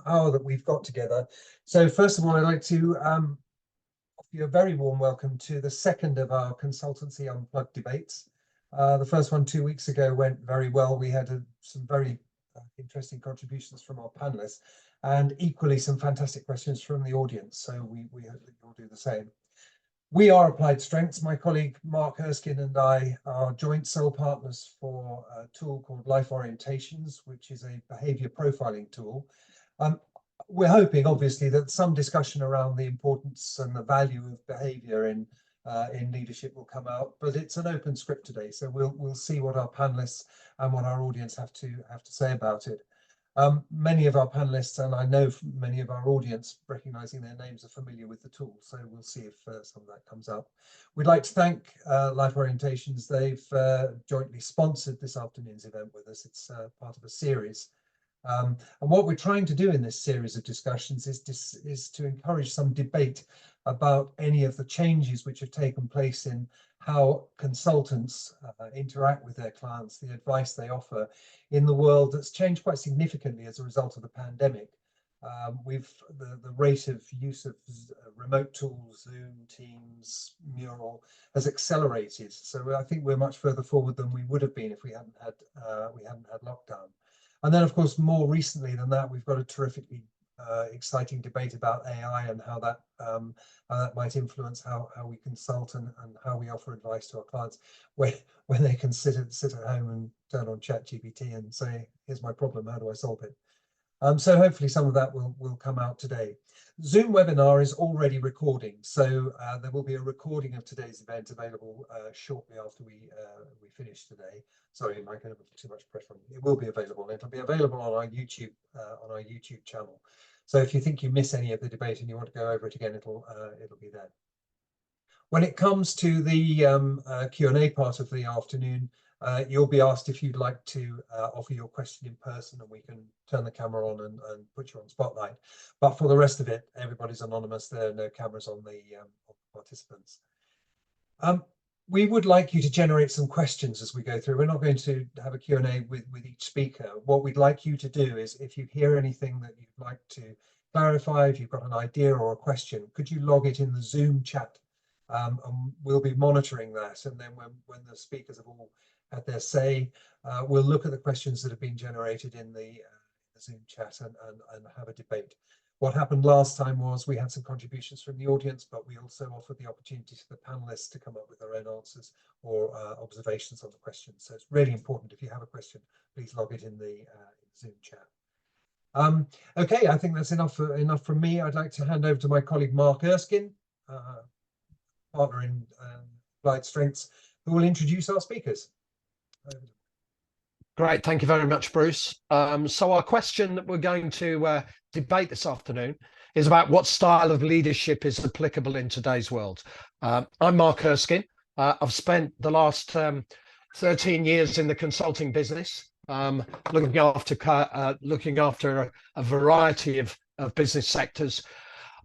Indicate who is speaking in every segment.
Speaker 1: hour that we've got together. So first of all, I'd like to offer you a very warm welcome to the second of our Consultancy Unplugged debates. The first one 2 weeks ago went very well. We had some very interesting contributions from our panelists, and equally some fantastic questions from the audience. So we hope that you'll do the same. We are Applied Strengths. My colleague Mark Erskine and I are joint sole partners for a tool called Life Orientations, which is a behaviour profiling tool. We're hoping, obviously, that some discussion around the importance and the value of behaviour in leadership will come out, but it's an open script today, so we'll see what our panelists and what our audience have to say about it. Many of our panelists, and I know many of our audience, recognizing their names, are familiar with the tool, so we'll see if some of that comes up. We'd like to thank Life Orientations. They've jointly sponsored this afternoon's event with us. It's part of a series. And what we're trying to do in this series of discussions is to encourage some debate about any of the changes which have taken place in how consultants interact with their clients, the advice they offer in the world that's changed quite significantly as a result of the pandemic. The rate of use of remote tools, Zoom, Teams, Mural, has accelerated. So I think we're much further forward than we would have been if we hadn't had lockdown. And then, of course, more recently than that, we've got a terrifically exciting debate about AI and how that might influence how we consult and how we offer advice to our clients when they can sit at home and turn on ChatGPT and say, here's my problem, how do I solve it? So hopefully some of that will come out today. Zoom webinar is already recording, so there will be a recording of today's event available shortly after we finish today. Sorry, am I going to put too much pressure on you? It will be available. It'll be available on our YouTube channel. So if you think you miss any of the debate and you want to go over it again, it'll be there. When it comes to the Q&A part of the afternoon, you'll be asked if you'd like to offer your question in person, and we can turn the camera on and put you on spotlight. But for the rest of it, everybody's anonymous. There are no cameras on the participants. We would like you to generate some questions as we go through. We're not going to have a Q&A with each speaker. What we'd like you to do is, if you hear anything that you'd like to clarify, if you've got an idea or a question, could you log it in the Zoom chat? And we'll be monitoring that. And then when the speakers have all had their say, we'll look at the questions that have been generated in the Zoom chat and have a debate. What happened last time was we had some contributions from the audience, but we also offered the opportunity to the panelists to come up with their own answers or observations on the questions. So it's really important, if you have a question, please log it in the Zoom chat. Okay, I think that's enough from me. I'd like to hand over to my colleague Mark Erskine, partner in Applied Strengths, who will introduce our speakers.
Speaker 2: Great, thank you very much, Bruce. So our question that we're going to debate this afternoon is about what style of leadership is applicable in today's world. I'm Mark Erskine. I've spent the last 13 years in the consulting business, looking after a variety of business sectors,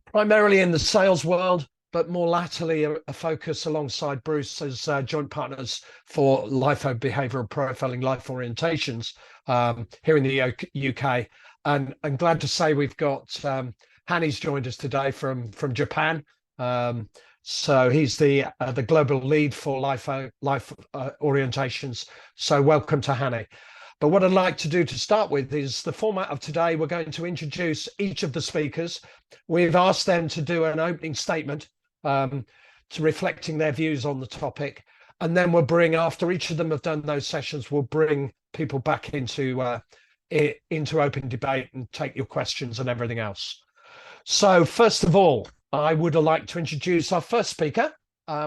Speaker 2: primarily in the sales world, but more latterly a focus alongside Bruce as joint partners for life behavioural profiling, Life Orientations here in the UK. And I'm glad to say we've got Hanny's joined us today from Japan. So he's the global lead for life orientations. So welcome to Hanny. But what I'd like to do to start with is the format of today. We're going to introduce each of the speakers. We've asked them to do an opening statement to reflecting their views on the topic. And then we'll bring, after each of them have done those sessions, we'll bring people back into open debate and take your questions and everything else. So first of all, I would like to introduce our first speaker,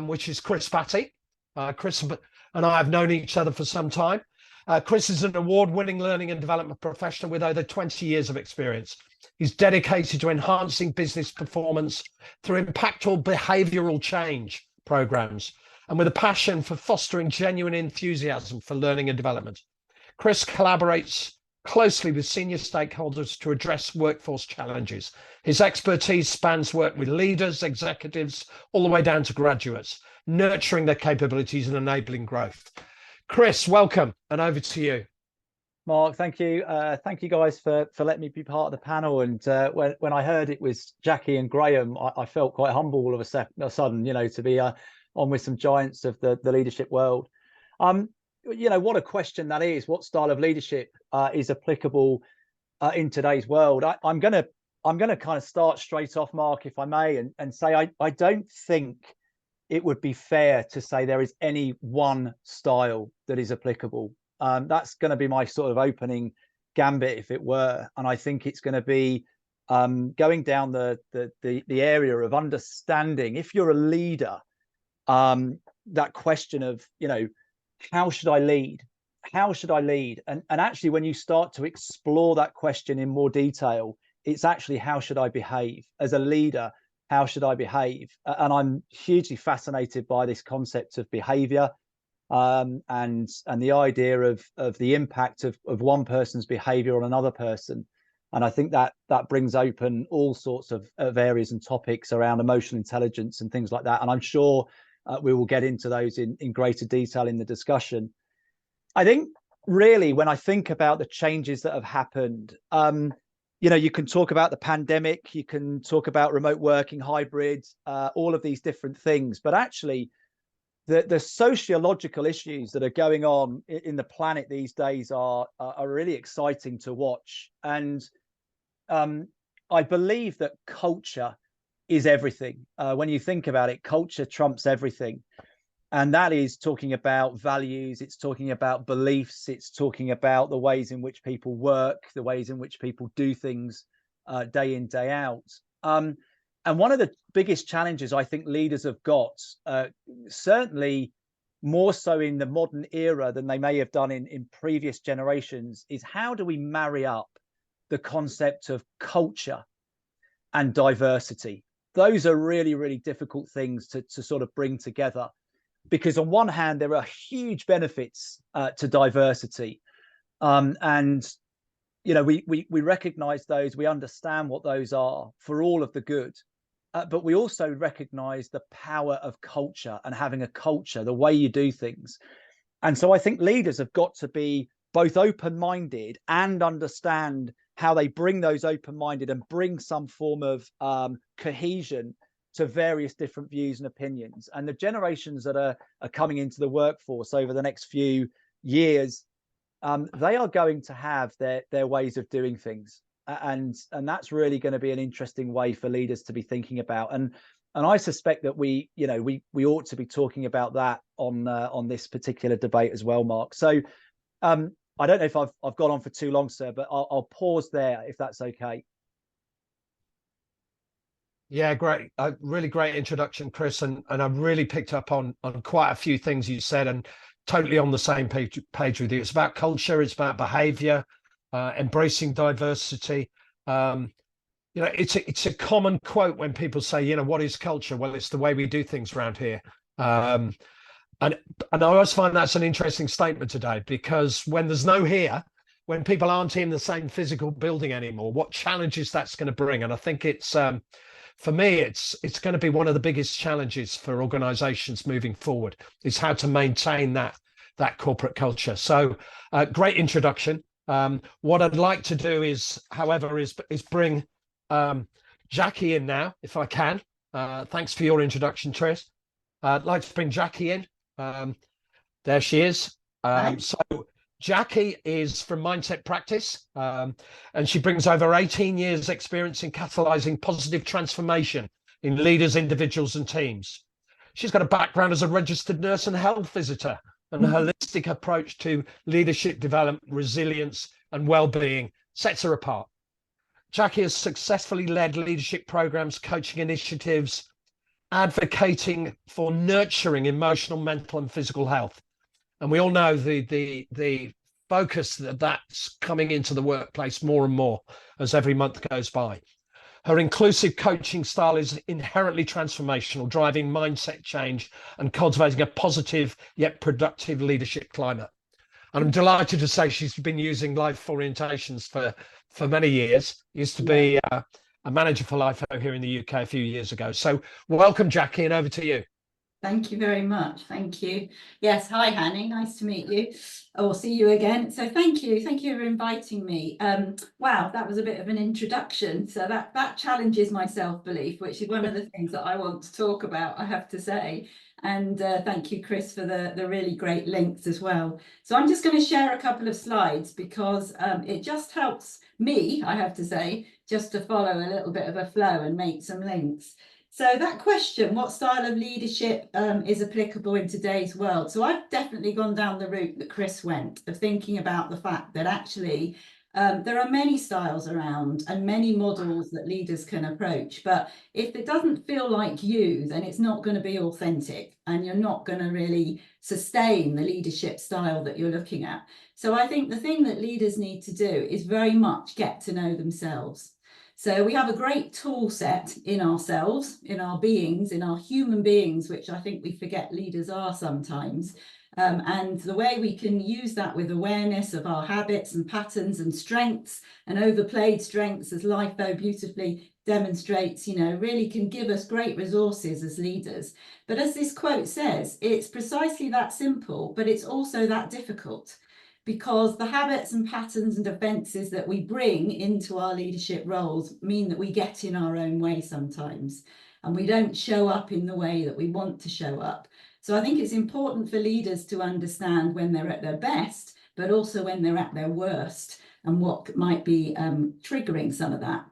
Speaker 2: which is Chris Battye. Chris and I have known each other for some time. Chris is an award-winning learning and development professional with over 20 years of experience. He's dedicated to enhancing business performance through impactful behavioural change programs and with a passion for fostering genuine enthusiasm for learning and development. Chris collaborates closely with senior stakeholders to address workforce challenges. His expertise spans work with leaders, executives, all the way down to graduates, nurturing their capabilities and enabling growth. Chris, welcome, and over to you.
Speaker 3: Mark, thank you. Thank you guys for letting me be part of the panel. And when I heard it was Jackie and Graham, I felt quite humble all of a sudden, to be on with some giants of the leadership world. What a question that is. What style of leadership is applicable in today's world? I'm gonna kind of start straight off, Mark, if I may, and say I don't think it would be fair to say there is any one style that is applicable. That's going to be my sort of opening gambit, if it were, and I think it's going to be going down the area of understanding. If you're a leader, that question of how should I lead? How should I lead? And actually, when you start to explore that question in more detail, it's actually how should I behave as a leader? How should I behave? And I'm hugely fascinated by this concept of behavior. And the idea of the impact of one person's behavior on another person. And I think that brings open all sorts of areas and topics around emotional intelligence and things like that. And I'm sure we will get into those in greater detail in the discussion. I think really when I think about the changes that have happened, you can talk about the pandemic, you can talk about remote working, hybrid, all of these different things, but actually the sociological issues that are going on in the planet these days are really exciting to watch. And I believe that culture is everything. When you think about it, culture trumps everything. And that is talking about values, it's talking about beliefs, it's talking about the ways in which people work, the ways in which people do things day in, day out. And one of the biggest challenges I think leaders have got, certainly more so in the modern era than they may have done in previous generations, is how do we marry up the concept of culture and diversity? Those are really, really difficult things to sort of bring together, because on one hand, there are huge benefits to diversity. And we recognize those, we understand what those are for all of the good. But we also recognize the power of culture and having a culture, the way you do things. And so I think leaders have got to be both open-minded and understand how they bring those open-minded and bring some form of cohesion to various different views and opinions. And the generations that are coming into the workforce over the next few years, they are going to have their ways of doing things. And that's really going to be an interesting way for leaders to be thinking about. And I suspect that we ought to be talking about that on this particular debate as well, Mark. So I don't know if I've gone on for too long, sir, but I'll pause there if that's okay.
Speaker 2: Yeah, great. Really great introduction, Chris. And I really picked up on quite a few things you said, and totally on the same page with you. It's about culture, it's about behavior, embracing diversity. It's a common quote when people say, what is culture? Well, it's the way we do things around here. And I always find that's an interesting statement today, because when there's no here, when people aren't in the same physical building anymore, what challenges that's going to bring. And I think it's for me, it's going to be one of the biggest challenges for organizations moving forward, is how to maintain that corporate culture. So great introduction. What I'd like to do is, however, is bring Jackie in now, if I can. Thanks for your introduction, Tris. I'd like to bring Jackie in. There she is. So Jackie is from Mindset Practice, and she brings over 18 years experience in catalyzing positive transformation in leaders, individuals and teams. She's got a background as a registered nurse and health visitor, and a holistic approach to leadership development, resilience and well-being sets her apart. Jackie has successfully led leadership programs, coaching initiatives, advocating for nurturing emotional, mental and physical health. And we all know the focus that's coming into the workplace more and more as every month goes by. Her inclusive coaching style is inherently transformational, driving mindset change and cultivating a positive yet productive leadership climate. And I'm delighted to say she's been using life orientations for many years. Used to be a manager for LIFO here in the UK a few years ago. So welcome, Jackie, and over to you.
Speaker 4: Thank you very much. Thank you. Yes. Hi, Hanny. Nice to meet you or see you again. So thank you. Thank you for inviting me. Wow, that was a bit of an introduction. So that challenges my self-belief, which is one of the things that I want to talk about, I have to say. And thank you, Chris, for the really great links as well. So I'm just going to share a couple of slides because it just helps me, I have to say, just to follow a little bit of a flow and make some links. So that question, what style of leadership is applicable in today's world? So I've definitely gone down the route that Chris went of thinking about the fact that actually there are many styles around and many models that leaders can approach. But if it doesn't feel like you, then it's not going to be authentic and you're not going to really sustain the leadership style that you're looking at. So I think the thing that leaders need to do is very much get to know themselves. So we have a great tool set in ourselves, in our beings, in our human beings, which I think we forget leaders are sometimes. And the way we can use that with awareness of our habits and patterns and strengths and overplayed strengths, as LIFO beautifully demonstrates, really can give us great resources as leaders. But as this quote says, it's precisely that simple, but it's also that difficult. Because the habits and patterns and defenses that we bring into our leadership roles mean that we get in our own way sometimes, and we don't show up in the way that we want to show up. So I think it's important for leaders to understand when they're at their best, but also when they're at their worst, and what might be triggering some of that.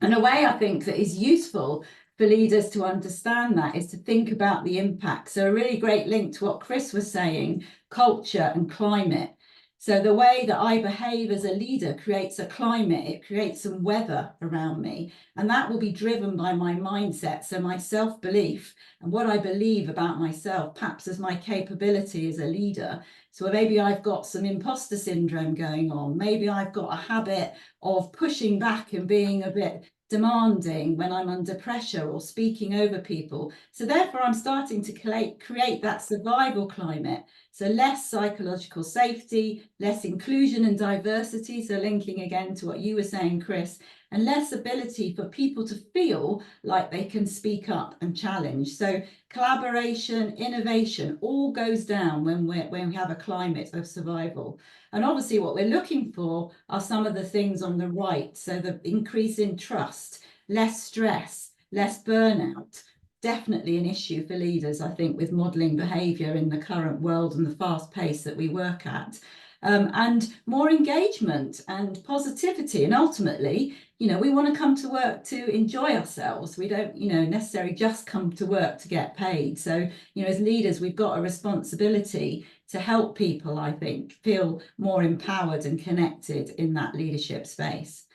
Speaker 4: And a way I think that is useful for leaders to understand that is to think about the impact. So a really great link to what Chris was saying, culture and climate. So the way that I behave as a leader creates a climate, it creates some weather around me, and that will be driven by my mindset. So my self-belief and what I believe about myself, perhaps as my capability as a leader. So maybe I've got some imposter syndrome going on. Maybe I've got a habit of pushing back and being a bit demanding when I'm under pressure or speaking over people. So therefore I'm starting to create that survival climate. So less psychological safety, less inclusion and diversity. So linking again to what you were saying, Chris, and less ability for people to feel like they can speak up and challenge. So collaboration, innovation, all goes down when we have a climate of survival. And obviously what we're looking for are some of the things on the right. So the increase in trust, less stress, less burnout. Definitely an issue for leaders, I think, with modelling behaviour in the current world and the fast pace that we work at. And more engagement and positivity. And ultimately, we want to come to work to enjoy ourselves. We don't, necessarily just come to work to get paid. So, as leaders, we've got a responsibility to help people, I think, feel more empowered and connected in that leadership space.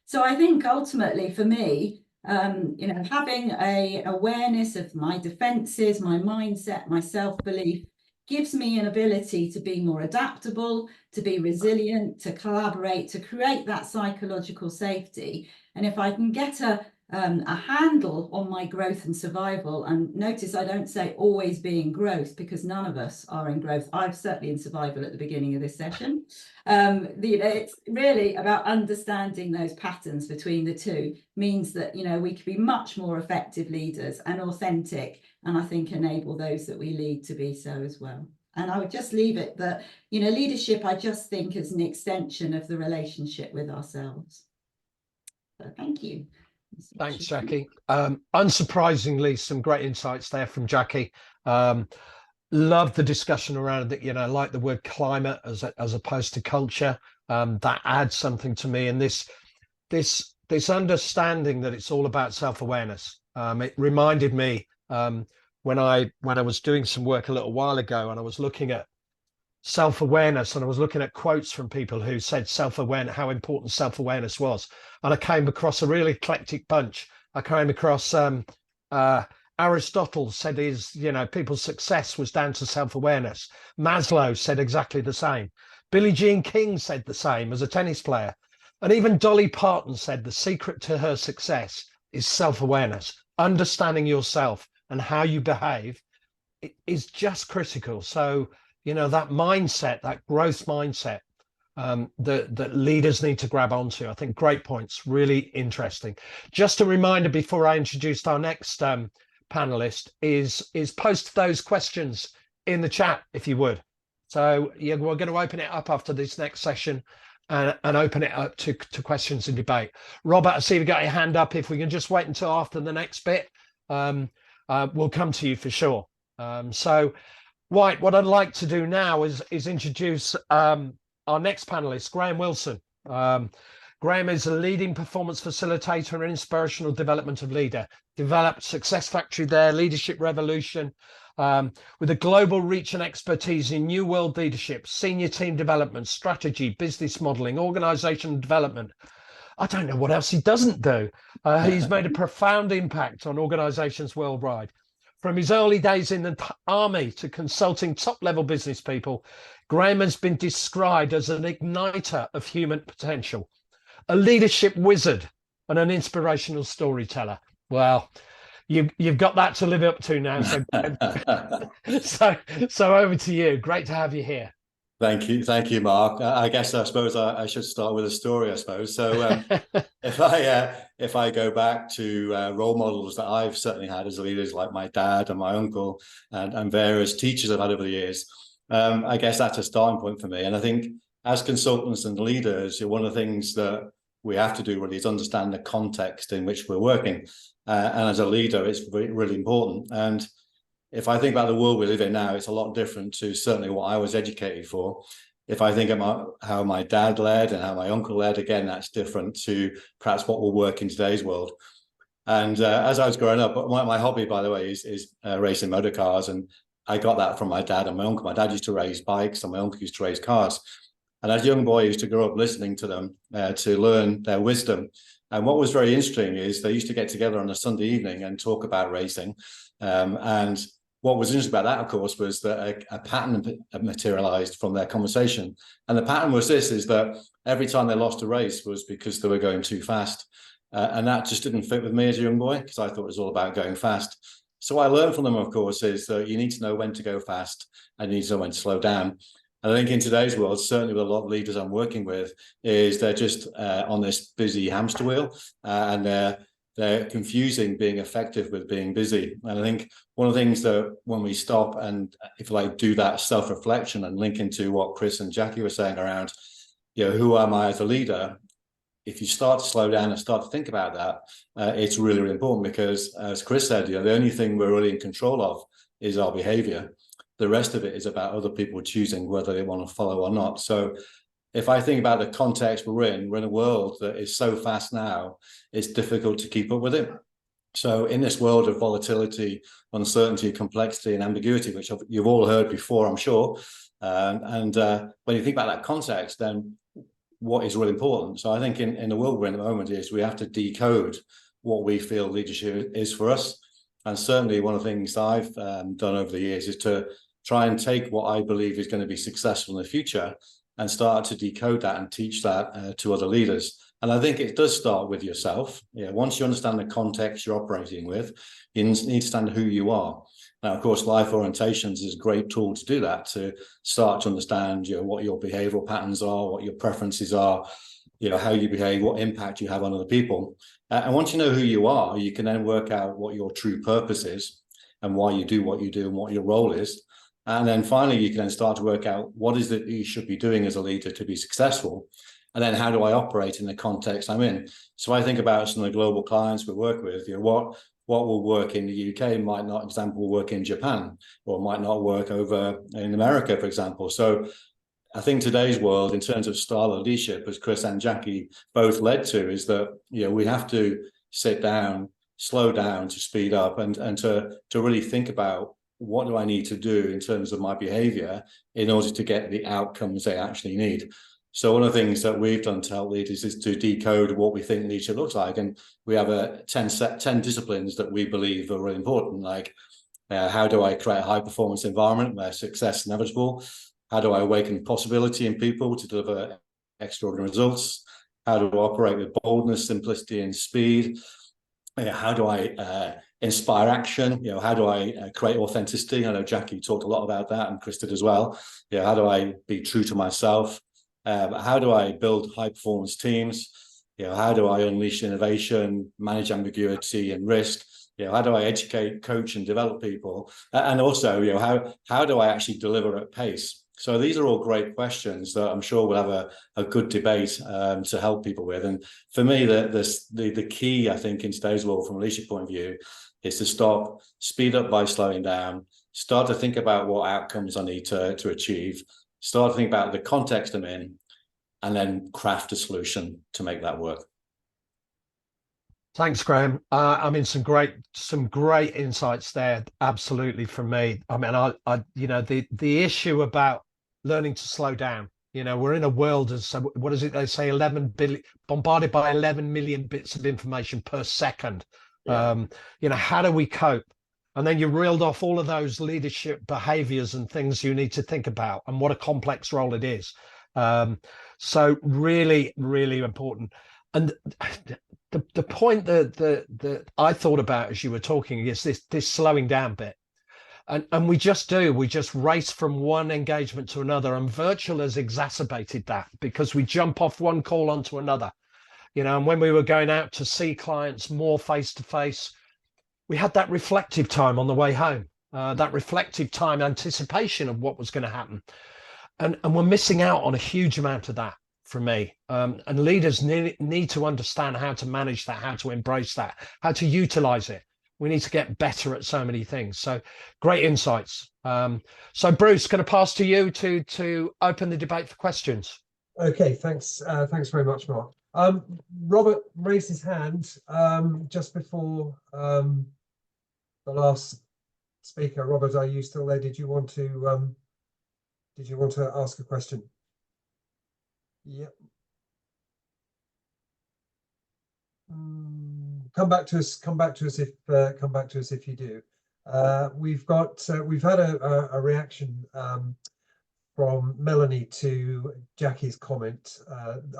Speaker 4: So I think ultimately for me, having an awareness of my defenses, my mindset, my self-belief gives me an ability to be more adaptable, to be resilient, to collaborate, to create that psychological safety. And if I can get a handle on my growth and survival, and notice I don't say always be in growth, because none of us are in growth. I'm certainly in survival at the beginning of this session. It's really about understanding those patterns between the two, means that we can be much more effective leaders and authentic, and I think enable those that we lead to be so as well. And I would just leave it that leadership, I just think, is an extension of the relationship with ourselves. So thank you.
Speaker 2: Thanks, Jackie. Unsurprisingly, some great insights there from Jackie. Love the discussion around that, like the word climate as opposed to culture. That adds something to me. And this understanding that it's all about self-awareness. It reminded me when I was doing some work a little while ago, and I was looking at self-awareness, and I was looking at quotes from people who said self-awareness, how important self-awareness was. And I came across a really eclectic bunch. I came across Aristotle said people's success was down to self-awareness. Maslow said exactly the same. Billie Jean King said the same as a tennis player. And even Dolly Parton said the secret to her success is self-awareness. Understanding yourself and how you behave is just critical. So, that mindset, that growth mindset that leaders need to grab onto. I think great points, really interesting. Just a reminder before I introduce our next panelist is post those questions in the chat, if you would. So yeah, we're going to open it up after this next session and open it up to questions and debate. Robert, I see you've got your hand up. If we can just wait until after the next bit, we'll come to you for sure. So, White, what I'd like to do now is introduce our next panelist, Graham Wilson. Graham is a leading performance facilitator and inspirational development of leader. Developed Success Factory there, Leadership Revolution, with a global reach and expertise in new world leadership, senior team development, strategy, business modeling, organizational development. I don't know what else he doesn't do. He's made a profound impact on organizations worldwide. From his early days in the army to consulting top-level business people, Graham has been described as an igniter of human potential, a leadership wizard, and an inspirational storyteller. Well, you've got that to live up to now. So over to you. Great to have you here.
Speaker 5: Thank you, Mark. I suppose I should start with a story. I suppose so. If I go back to role models that I've certainly had as leaders, like my dad and my uncle, and various teachers I've had over the years, I guess that's a starting point for me. And I think as consultants and leaders, one of the things that we have to do really is understand the context in which we're working. And as a leader, it's really important. And if I think about the world we live in now, it's a lot different to certainly what I was educated for. If I think about how my dad led and how my uncle led, again, that's different to perhaps what will work in today's world. And as I was growing up, my hobby, by the way, is racing motor cars. And I got that from my dad and my uncle. My dad used to race bikes and my uncle used to race cars. And as a young boy, I used to grow up listening to them to learn their wisdom. And what was very interesting is they used to get together on a Sunday evening and talk about racing. And what was interesting about that, of course, was that a pattern materialized from their conversation. And the pattern was this, is that every time they lost a race was because they were going too fast. And that just didn't fit with me as a young boy, because I thought it was all about going fast. So what I learned from them, of course, is that you need to know when to go fast and you need to know when to slow down. And I think in today's world, certainly with a lot of leaders I'm working with, is they're just on this busy hamster wheel, and they're confusing being effective with being busy. And I think one of the things that when we stop and, if you like, do that self-reflection and link into what Chris and Jackie were saying around, who am I as a leader? If you start to slow down and start to think about that, it's really, really important, because as Chris said, the only thing we're really in control of is our behavior. The rest of it is about other people choosing whether they want to follow or not. So if I think about the context we're in a world that is so fast now, it's difficult to keep up with it. So in this world of volatility, uncertainty, complexity, and ambiguity, which you've all heard before, I'm sure, when you think about that context, then what is really important? So I think in the world we're in at the moment is we have to decode what we feel leadership is for us. And certainly one of the things I've done over the years is to try and take what I believe is going to be successful in the future and start to decode that and teach that to other leaders. And I think it does start with yourself. Once you understand the context you're operating with, you need to understand who you are. Now, of course, life orientations is a great tool to do that, to start to understand what your behavioral patterns are, what your preferences are, how you behave, what impact you have on other people. And once you know who you are, you can then work out what your true purpose is and why you do what you do and what your role is. And then finally, you can then start to work out what is it you should be doing as a leader to be successful. And then how do I operate in the context I'm in? So I think about some of the global clients we work with, what will work in the UK might not, example, work in Japan, or might not work over in America, for example. So I think today's world, in terms of style of leadership, as Chris and Jackie both led to, is that we have to sit down, slow down to speed up, and to really think about what do I need to do in terms of my behavior in order to get the outcomes they actually need. So one of the things that we've done to help leaders is to decode what we think leadership looks like. And we have 10 disciplines that we believe are really important, like how do I create a high performance environment where success is inevitable? How do I awaken possibility in people to deliver extraordinary results? How do I operate with boldness, simplicity, and speed? How do I inspire action? How do I create authenticity? I know Jackie talked a lot about that, and Chris did as well. How do I be true to myself? How do I build high performance teams? How do I unleash innovation, manage ambiguity and risk? how do I educate, coach, and develop people? And also, how do I actually deliver at pace? So these are all great questions that I'm sure we'll have a good debate to help people with. And for me, the key, I think, in today's world from a leadership point of view is to speed up by slowing down, start to think about what outcomes I need to achieve, start to think about the context I'm in, and then craft a solution to make that work.
Speaker 2: Thanks, Graham. I mean, some great insights there. Absolutely, from me. I mean, the issue about learning to slow down. We're in a world of, what is it they say, 11 billion, bombarded by 11 million bits of information per second.
Speaker 5: Yeah.
Speaker 2: How do we cope? And then you reeled off all of those leadership behaviors and things you need to think about, and what a complex role it is. So really, really important. And the point that I thought about as you were talking is this slowing down bit. And we just race from one engagement to another, and virtual has exacerbated that, because we jump off one call onto another. And when we were going out to see clients more face to face, we had that reflective time on the way home, that reflective time, anticipation of what was going to happen. And we're missing out on a huge amount of that, for me. And leaders need to understand how to manage that, how to embrace that, how to utilize it. We need to get better at so many things. So great insights. So Bruce, going to pass to you to open the debate for questions.
Speaker 1: Okay, thanks. Thanks very much, Mark. Robert raised his hand just before the last speaker. Robert, are you still there? Did you want to ask a question? Yep. Come back to us if you do. We've had a reaction from Melanie to Jackie's comment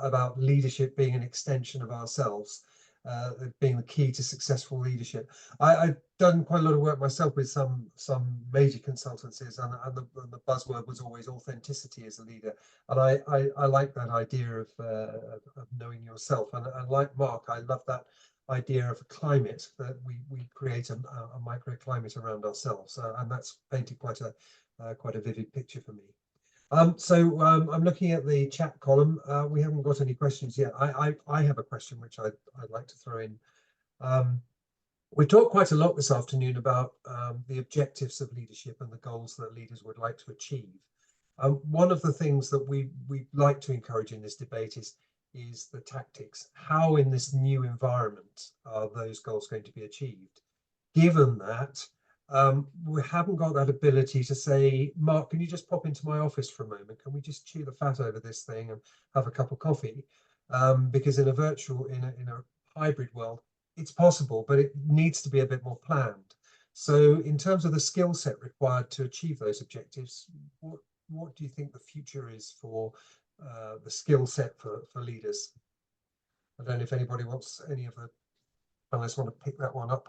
Speaker 1: about leadership being an extension of ourselves, being the key to successful leadership. I've done quite a lot of work myself with some major consultancies, and the buzzword was always authenticity as a leader. And I like that idea of knowing yourself. And like Mark, I love that idea of a climate, that we create a microclimate around ourselves, and that's painted quite a vivid picture for me. So I'm looking at the chat column. We haven't got any questions yet. I have a question which I'd like to throw in. We talked quite a lot this afternoon about the objectives of leadership and the goals that leaders would like to achieve. One of the things that we like to encourage in this debate is the tactics. How in this new environment are those goals going to be achieved? Given that we haven't got that ability to say, Mark, can you just pop into my office for a moment? Can we just chew the fat over this thing and have a cup of coffee? Because in a hybrid world, it's possible, but it needs to be a bit more planned. So in terms of the skill set required to achieve those objectives, what do you think the future is for the skill set for leaders? I don't know if any of the panelists want to pick that one up.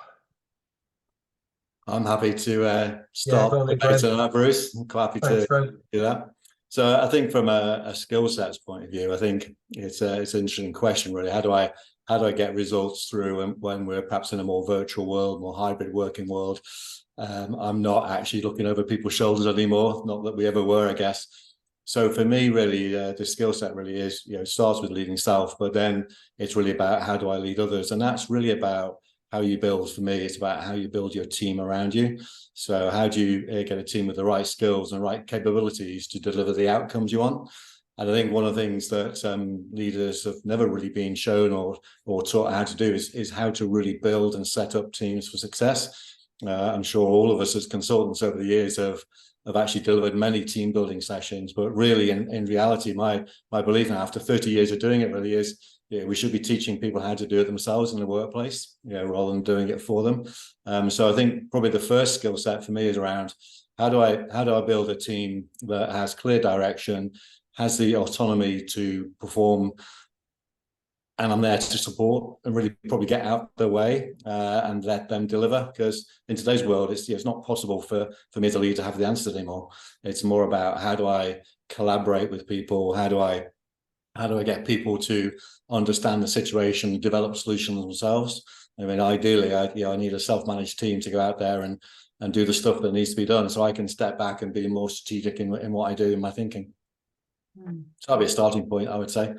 Speaker 5: I'm happy to start the debate on that, Bruce. I'm quite happy to do that. So I think from a skill sets point of view, I think it's an interesting question, really. How do I get results through when we're perhaps in a more virtual world, more hybrid working world? I'm not actually looking over people's shoulders anymore, not that we ever were, I guess. So for me, really, the skill set really is, it starts with leading self, but then it's really about how do I lead others? And that's really about how you build. For me, it's about how you build your team around you. So how do you get a team with the right skills and right capabilities to deliver the outcomes you want? And I think one of the things that leaders have never really been shown or taught how to do is how to really build and set up teams for success. I'm sure all of us as consultants over the years have actually delivered many team building sessions, but really in reality, my belief now after 30 years of doing it really is, we should be teaching people how to do it themselves in the workplace, rather than doing it for them. So I think probably the first skill set for me is around how do I build a team that has clear direction, has the autonomy to perform, and I'm there to support and really probably get out their way and let them deliver. Because in today's world, it's not possible for me as a leader to have the answers anymore. It's more about how do I collaborate with people, how do I How do I get people to understand the situation, develop solutions themselves? I mean, ideally, I need a self-managed team to go out there and do the stuff that needs to be done, so I can step back and be more strategic in what I do in my thinking. So that'll be a starting point, I would say.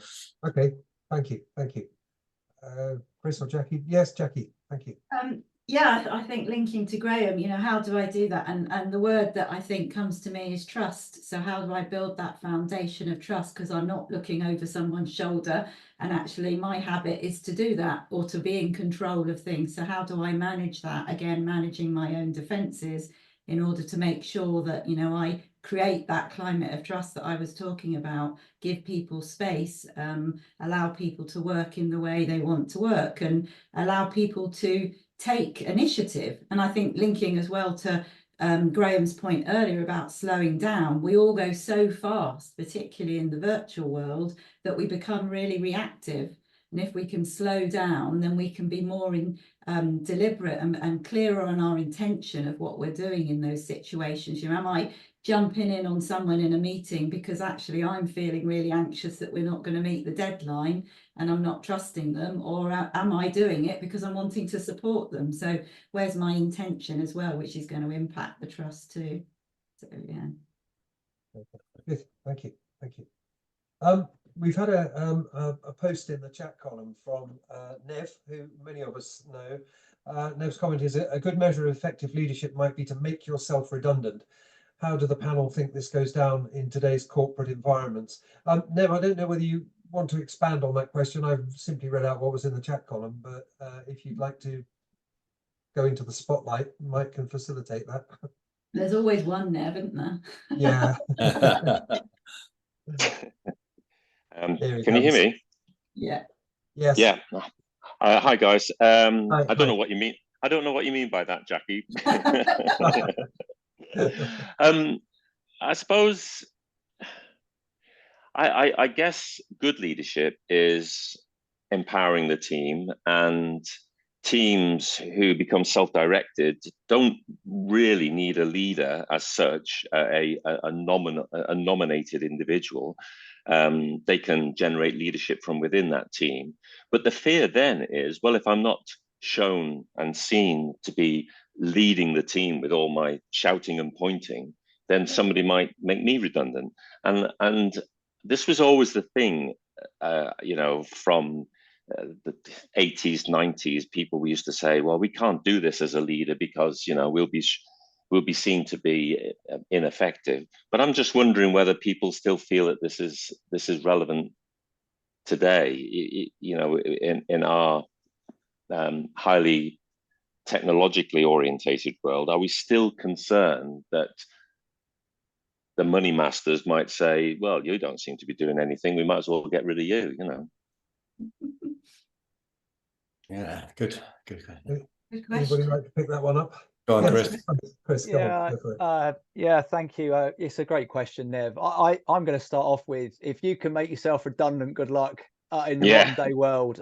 Speaker 1: Okay, thank you. Chris or Jackie? Yes, Jackie, thank you.
Speaker 4: Yeah, I think linking to Graham, you know, how do I do that? And the word that I think comes to me is trust. So how do I build that foundation of trust? Because I'm not looking over someone's shoulder, and actually my habit is to do that, or to be in control of things. So how do I manage that? Again, managing my own defenses in order to make sure that, you know, I create that climate of trust that I was talking about, give people space, allow people to work in the way they want to work, and allow people to take initiative. And I think linking as well to Graham's point earlier about slowing down, we all go so fast, particularly in the virtual world, that we become really reactive. And if we can slow down, then we can be more deliberate and clearer on our intention of what we're doing in those situations. You know, am I jumping in on someone in a meeting because actually I'm feeling really anxious that we're not going to meet the deadline and I'm not trusting them, or am I doing it because I'm wanting to support them? So where's my intention as well, which is going to impact the trust too. So yeah.
Speaker 1: Good. Thank you. We've had a post in the chat column from Nev, who many of us know. Nev's comment is a good measure of effective leadership might be to make yourself redundant. How do the panel think this goes down in today's corporate environments? Nev, I don't know whether you want to expand on that question. I've simply read out what was in the chat column, but if you'd like to go into the spotlight, Mike can facilitate that.
Speaker 4: There's always one Nev, isn't there?
Speaker 1: Yeah.
Speaker 6: Can you hear me?
Speaker 4: Yeah.
Speaker 1: Yes.
Speaker 6: Yeah. Hi guys.
Speaker 1: Hi,
Speaker 6: I don't know what you mean. I don't know what you mean by that, Jackie. I suppose I guess good leadership is empowering the team, and teams who become self-directed don't really need a leader as such, a nominated individual. They can generate leadership from within that team. But the fear then is, well, if I'm not shown and seen to be leading the team with all my shouting and pointing, then somebody might make me redundant. And this was always the thing, you know, from the 80s, 90s, people used to say, well, we can't do this as a leader because, you know, we'll be seen to be ineffective. But I'm just wondering whether people still feel that this is relevant today, you know, in our highly technologically orientated world. Are we still concerned that the money masters might say, well, you don't seem to be doing anything, we might as well get rid of you, you know?
Speaker 5: Yeah, good.
Speaker 4: Good
Speaker 1: Anybody
Speaker 4: question.
Speaker 1: like to pick that one up?
Speaker 5: Go on,
Speaker 1: Yes,
Speaker 5: Chris.
Speaker 1: Chris, go on, go for it.
Speaker 3: Yeah, thank you. It's a great question, Nev. I'm going to start off with, if you can make yourself redundant, good luck in the modern day world.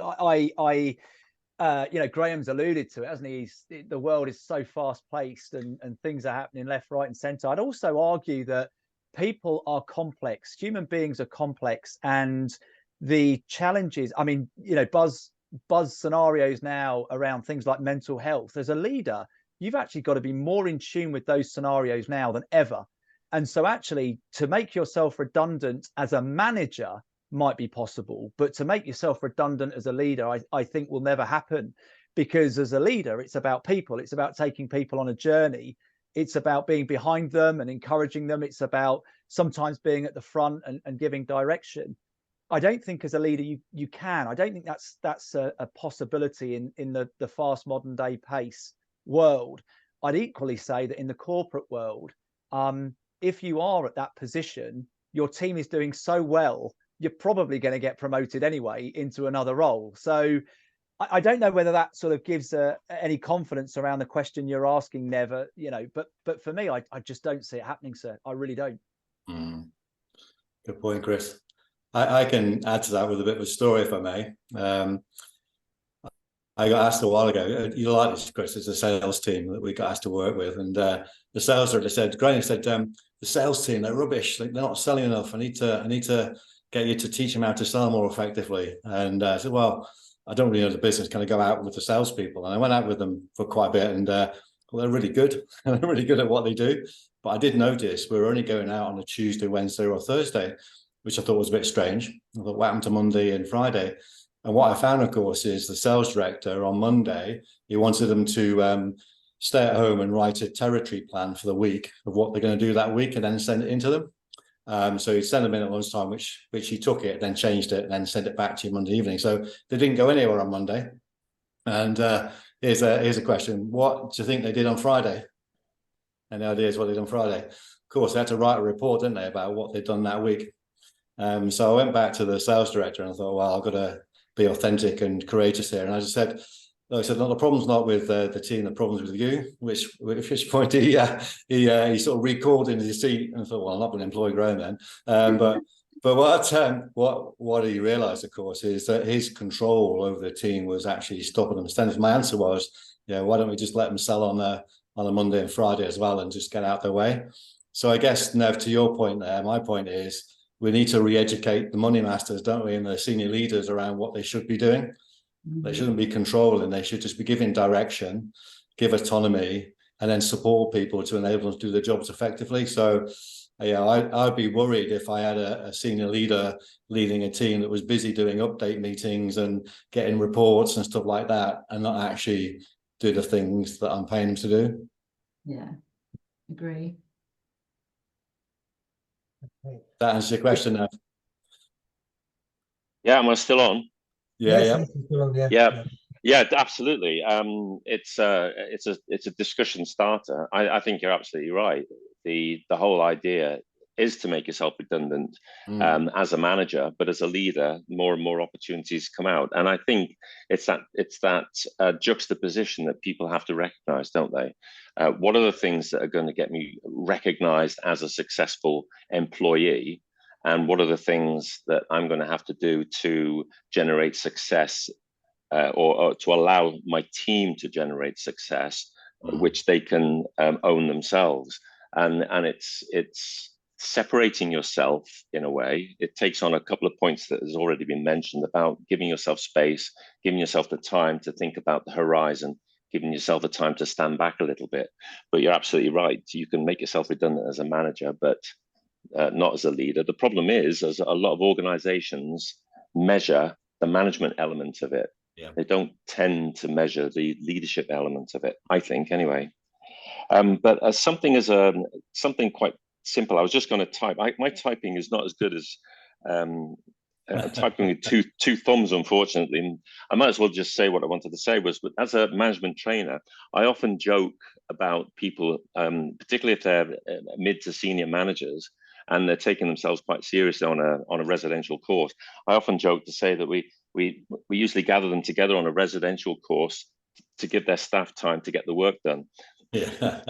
Speaker 3: You know, Graham's alluded to it, hasn't he? The world is so fast paced and things are happening left, right, and centre. I'd also argue that people are complex. Human beings are complex, and the challenges, I mean, you know, buzz scenarios now around things like mental health. As a leader, you've actually got to be more in tune with those scenarios now than ever. And so actually, to make yourself redundant as a manager might be possible, but to make yourself redundant as a leader, I think will never happen, because as a leader, it's about people. It's about taking people on a journey. It's about being behind them and encouraging them. It's about sometimes being at the front and giving direction. I don't think as a leader you can. I don't think that's a possibility in the fast modern day pace world. I'd equally say that in the corporate world, if you are at that position, your team is doing so well, you're probably going to get promoted anyway into another role. So I don't know whether that sort of gives any confidence around the question you're asking, Never, you know, but for me, I just don't see it happening, sir. I really don't.
Speaker 5: Good point, Chris. I can add to that with a bit of a story, if I may. I got asked a while ago, you like this, Chris, it's a sales team that we got asked to work with. And the sales director said, Graham said, the sales team, they're rubbish. They're not selling enough. I need to get you to teach them how to sell more effectively. And I said, well, I don't really know the business. Can I go out with the salespeople? And I went out with them for quite a bit, and well, they're really good. They're really good at what they do. But I did notice we were only going out on a Tuesday, Wednesday, or Thursday, which I thought was a bit strange. I thought, what happened to Monday and Friday? And what I found, of course, is the sales director on Monday, he wanted them to stay at home and write a territory plan for the week of what they're going to do that week, and then send it into them. So he'd send them in at lunchtime, which he took it, then changed it, and then sent it back to you Monday evening. So they didn't go anywhere on Monday. And here's a question: what do you think they did on Friday? Any ideas what they did on Friday? Of course, they had to write a report, didn't they, about what they'd done that week. So I went back to the sales director and I thought, well, I've got to be authentic and courageous here. And I just said, no, the problem's not with the team, the problem's with you. Which point he sort of recalled in his seat and thought, well, I'm not going to employ Graham then. But what he realised, of course, is that his control over the team was actually stopping them. So my answer was, why don't we just let them sell on a Monday and Friday as well, and just get out their way? So I guess, Nev, to your point there, my point is we need to re-educate the money masters, don't we, and the senior leaders around what they should be doing. They shouldn't be controlling. They should just be giving direction, give autonomy, and then support people to enable them to do their jobs effectively. So, I'd be worried if I had a senior leader leading a team that was busy doing update meetings and getting reports and stuff like that, and not actually do the things that I'm paying them to do.
Speaker 4: Yeah, agree.
Speaker 5: That answers your question, Nev?
Speaker 6: Yeah, am I still on?
Speaker 5: Yeah.
Speaker 6: Yeah, absolutely. It's a discussion starter. I think you're absolutely right. The whole idea is to make yourself redundant as a manager, but as a leader, more and more opportunities come out. And I think it's that juxtaposition that people have to recognize, don't they? What are the things that are going to get me recognized as a successful employee? And what are the things that I'm going to have to do to generate success, or to allow my team to generate success, which they can own themselves? And it's separating yourself in a way. It takes on a couple of points that has already been mentioned about giving yourself space, giving yourself the time to think about the horizon, giving yourself the time to stand back a little bit. But you're absolutely right. You can make yourself redundant as a manager, but not as a leader. The problem is, as a lot of organizations measure the management element of it. Yeah. They don't tend to measure the leadership element of it, I think, anyway. But as something quite simple, I was just going to type. My typing is not as good as typing with two thumbs, unfortunately. And I might as well just say what I wanted to say was, as a management trainer, I often joke about people, particularly if they're mid to senior managers, and they're taking themselves quite seriously on a residential course. I often joke to say that we usually gather them together on a residential course to give their staff time to get the work done.
Speaker 5: Yeah.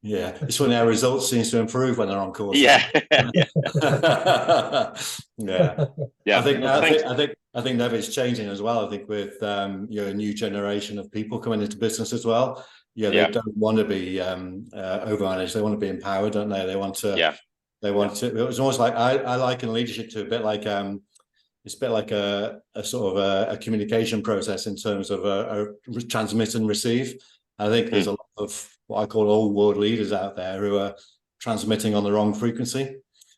Speaker 5: Yeah. It's when our results seems to improve when they're on course.
Speaker 6: Yeah.
Speaker 5: Yeah.
Speaker 6: Yeah.
Speaker 5: I think that is changing as well. I think with a new generation of people coming into business as well. They don't want to be overmanaged. They want to be empowered, don't they? They want to. Yeah. They want to. It was almost like I liken leadership to a bit like it's a bit like a sort of a communication process in terms of a transmit and receive. I think there's a lot of what I call old world leaders out there who are transmitting on the wrong frequency,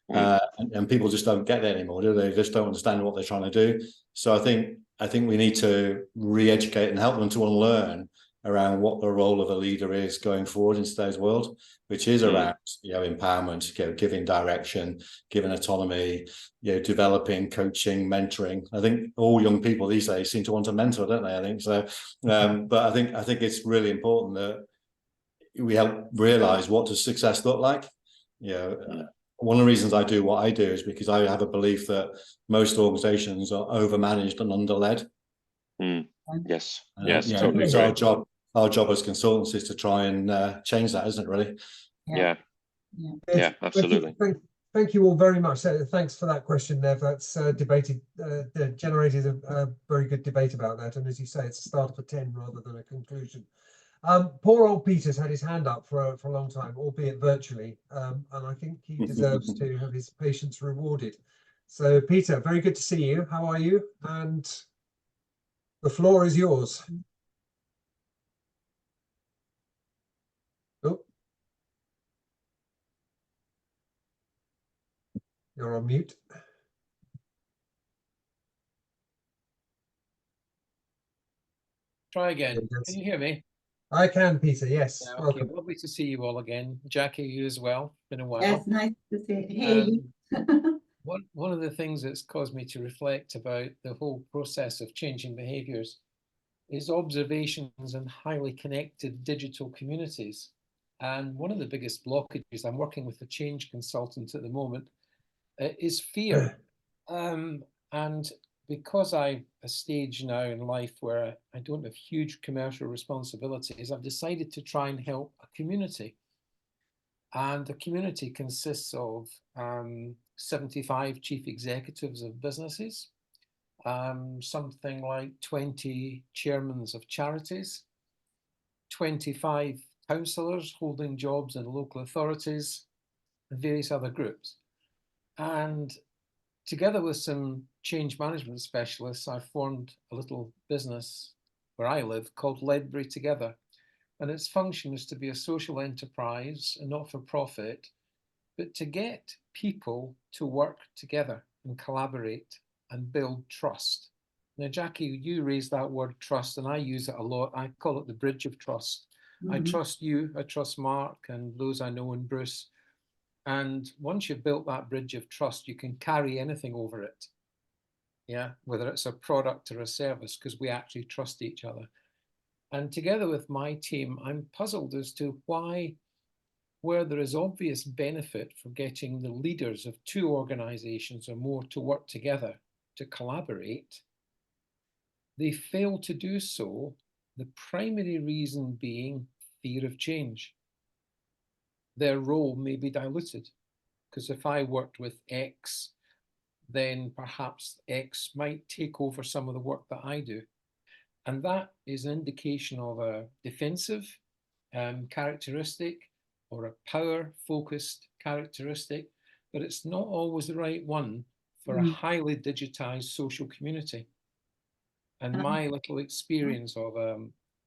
Speaker 5: and people just don't get it anymore, do they? They just don't understand what they're trying to do. So I think we need to re-educate and help them to unlearn around what the role of a leader is going forward in today's world, which is around empowerment, giving direction, giving autonomy, developing, coaching, mentoring. I think all young people these days seem to want a mentor, don't they? I think so. But I think it's really important that we help realize what does success look like. One of the reasons I do what I do is because I have a belief that most organizations are overmanaged and underled.
Speaker 6: Yes, totally.
Speaker 5: So our job as consultants is to try and change that, isn't it, really?
Speaker 6: Yeah, absolutely.
Speaker 1: Thank you all very much. Thanks for that question, Nev. That's generated a very good debate about that. And as you say, it's a start of a 10 rather than a conclusion. Poor old Peter's had his hand up for a long time, albeit virtually, and I think he deserves to have his patience rewarded. So, Peter, very good to see you. How are you? And the floor is yours. Oh, you're on mute.
Speaker 7: Try again. Can you hear me?
Speaker 1: I can, Peter. Yes.
Speaker 7: Yeah, okay.
Speaker 1: Welcome.
Speaker 7: Lovely to see you all again. Jackie, you as well. Been a while.
Speaker 4: Yes, nice to hear you.
Speaker 7: One of the things that's caused me to reflect about the whole process of changing behaviours is observations in highly connected digital communities. And one of the biggest blockages, I'm working with a change consultant at the moment, is fear. And because I'm a stage now in life where I don't have huge commercial responsibilities, I've decided to try and help a community. And the community consists of 75 chief executives of businesses, something like 20 chairmen of charities, 25 councillors holding jobs in local authorities, and various other groups. And together with some change management specialists, I formed a little business where I live called Ledbury Together. And its function is to be a social enterprise, a not-for-profit, but to get people to work together and collaborate and build trust. Now, Jackie, you raised that word trust, and I use it a lot. I call it the bridge of trust. I trust you, I trust Mark and those I know and Bruce. And once you've built that bridge of trust, you can carry anything over it. Yeah, whether it's a product or a service, because we actually trust each other. And together with my team, I'm puzzled as to why, where there is obvious benefit for getting the leaders of two organizations or more to work together, to collaborate, they fail to do so, the primary reason being fear of change. Their role may be diluted, because if I worked with X, then perhaps X might take over some of the work that I do. And that is an indication of a defensive characteristic or a power-focused characteristic, but it's not always the right one for a highly digitized social community. And my little experience of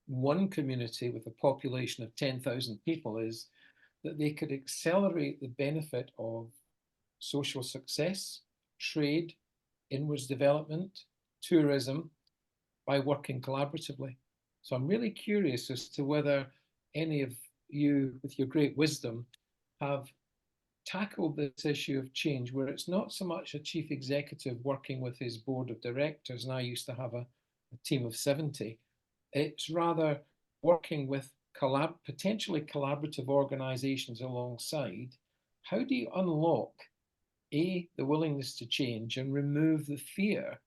Speaker 7: one community with a population of 10,000 people is that they could accelerate the benefit of social success, trade, inwards development, tourism, by working collaboratively. So I'm really curious as to whether any of you, with your great wisdom, have tackled this issue of change, where it's not so much a chief executive working with his board of directors, and I used to have a team of 70. It's rather working with potentially collaborative organizations alongside. How do you unlock, A, the willingness to change and remove the fear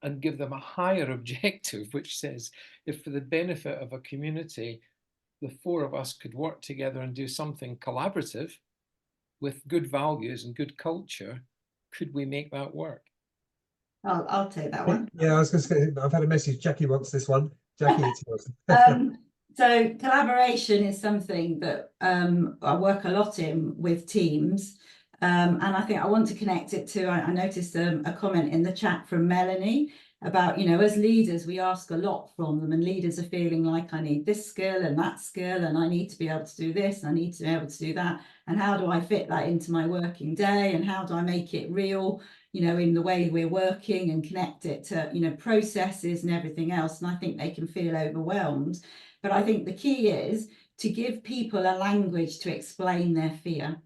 Speaker 7: and give them a higher objective, which says, if for the benefit of a community, the four of us could work together and do something collaborative with good values and good culture, could we make that work?
Speaker 4: I'll take that one.
Speaker 1: Yeah, I was going to say, I've had a message. Jackie wants this one. Jackie, it's yours.
Speaker 4: So collaboration is something that I work a lot in with teams. And I think I want to connect it to, I noticed a comment in the chat from Melanie about, as leaders, we ask a lot from them, and leaders are feeling like, I need this skill and that skill, and I need to be able to do this, I need to be able to do that. And how do I fit that into my working day? And how do I make it real, in the way we're working, and connect it to, processes and everything else? And I think they can feel overwhelmed. But I think the key is to give people a language to explain their fear.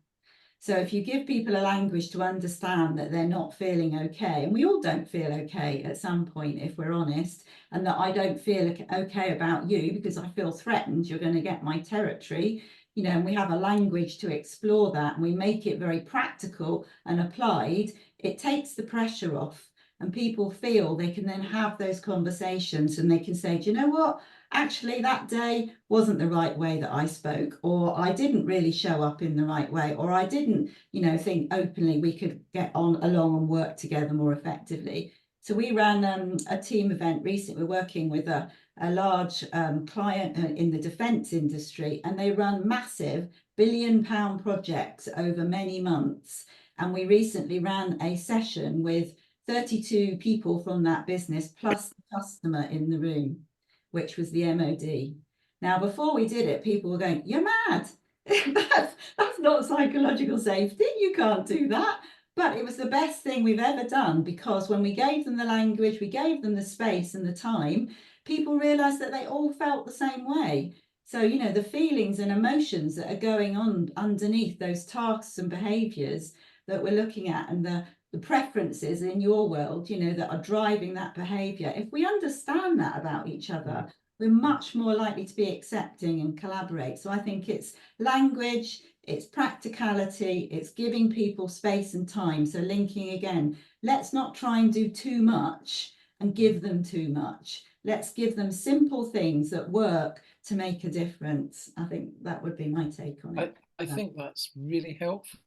Speaker 4: So if you give people a language to understand that they're not feeling okay, and we all don't feel okay at some point, if we're honest, and that I don't feel okay about you because I feel threatened, you're going to get my territory, and we have a language to explore that, and we make it very practical and applied, it takes the pressure off, and people feel they can then have those conversations, and they can say, do you know what? Actually, that day wasn't the right way that I spoke, or I didn't really show up in the right way, or I didn't, think openly we could get on along and work together more effectively. So we ran a team event recently. We're working with a large client in the defence industry, and they run massive £1 billion projects over many months. And we recently ran a session with 32 people from that business plus the customer in the room, which was the MOD. Now, before we did it, people were going, "You're mad. that's not psychological safety. You can't do that." But it was the best thing we've ever done, because when we gave them the language, we gave them the space and the time, people realized that they all felt the same way. So, you know, the feelings and emotions that are going on underneath those tasks and behaviors that we're looking at, and the preferences in your world, you know, that are driving that behavior. If we understand that about each other, we're much more likely to be accepting and collaborate. So I think it's language, it's practicality, it's giving people space and time. So linking again, let's not try and do too much and give them too much. Let's give them simple things that work to make a difference. I think that would be my take on it.
Speaker 7: I think that's really helpful.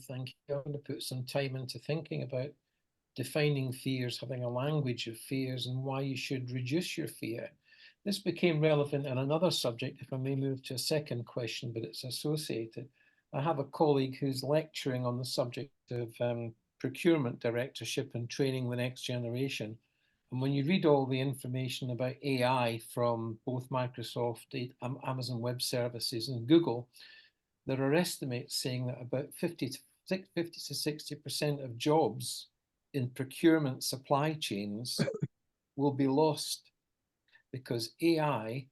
Speaker 7: Thank you. I'm going to put some time into thinking about defining fears, having a language of fears, and why you should reduce your fear. This became relevant in another subject, if I may move to a second question, but it's associated. I have a colleague who's lecturing on the subject of procurement directorship and training the next generation. And when you read all the information about AI from both Microsoft, Amazon Web Services, and Google, there are estimates saying that about 50 to 60% of jobs in procurement supply chains will be lost, because AI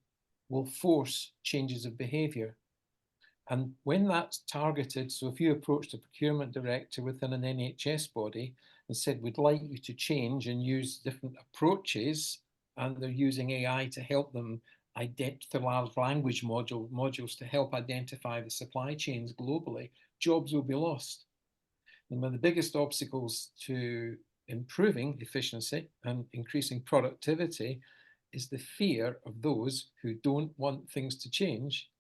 Speaker 7: will force changes of behavior. And when that's targeted, so if you approached a procurement director within an NHS body and said, "We'd like you to change and use different approaches," and they're using AI to help them identify language modules to help identify the supply chains globally, jobs will be lost. And one of the biggest obstacles to improving efficiency and increasing productivity is the fear of those who don't want things to change.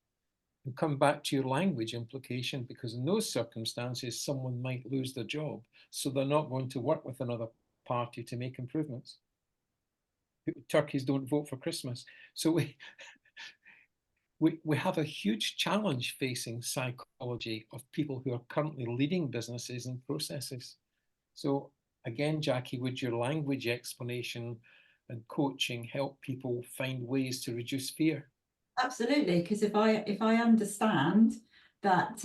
Speaker 7: And come back to your language implication, because in those circumstances, someone might lose their job. So they're not going to work with another party to make improvements. Turkeys don't vote for Christmas. So we have a huge challenge facing psychology of people who are currently leading businesses and processes. So again, Jackie, would your language explanation and coaching help people find ways to reduce fear?
Speaker 4: Absolutely, because if I understand that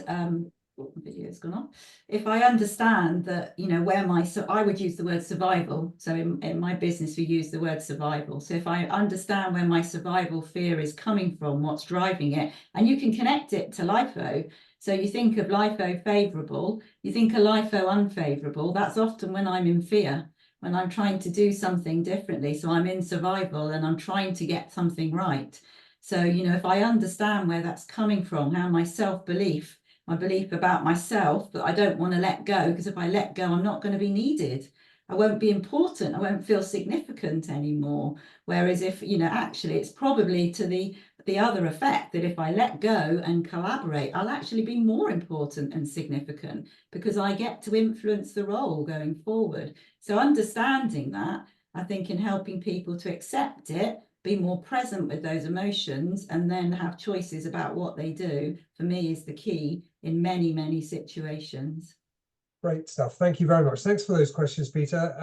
Speaker 4: the video's gone off. If I understand that, you know, I would use the word survival. So in my business, we use the word survival. So if I understand where my survival fear is coming from, what's driving it, and you can connect it to LIFO. So you think of LIFO favorable, you think of LIFO unfavorable. That's often when I'm in fear, when I'm trying to do something differently. So I'm in survival and I'm trying to get something right. So, you know, if I understand where that's coming from, how my self-belief, my belief about myself, that I don't want to let go, because if I let go, I'm not going to be needed. I won't be important. I won't feel significant anymore. Whereas if, you know, actually it's probably to the other effect, that if I let go and collaborate, I'll actually be more important and significant, because I get to influence the role going forward. So understanding that, I think, in helping people to accept it, be more present with those emotions, and then have choices about what they do, for me, is the key in many, many situations.
Speaker 1: Great stuff. Thank you very much. Thanks for those questions, Peter.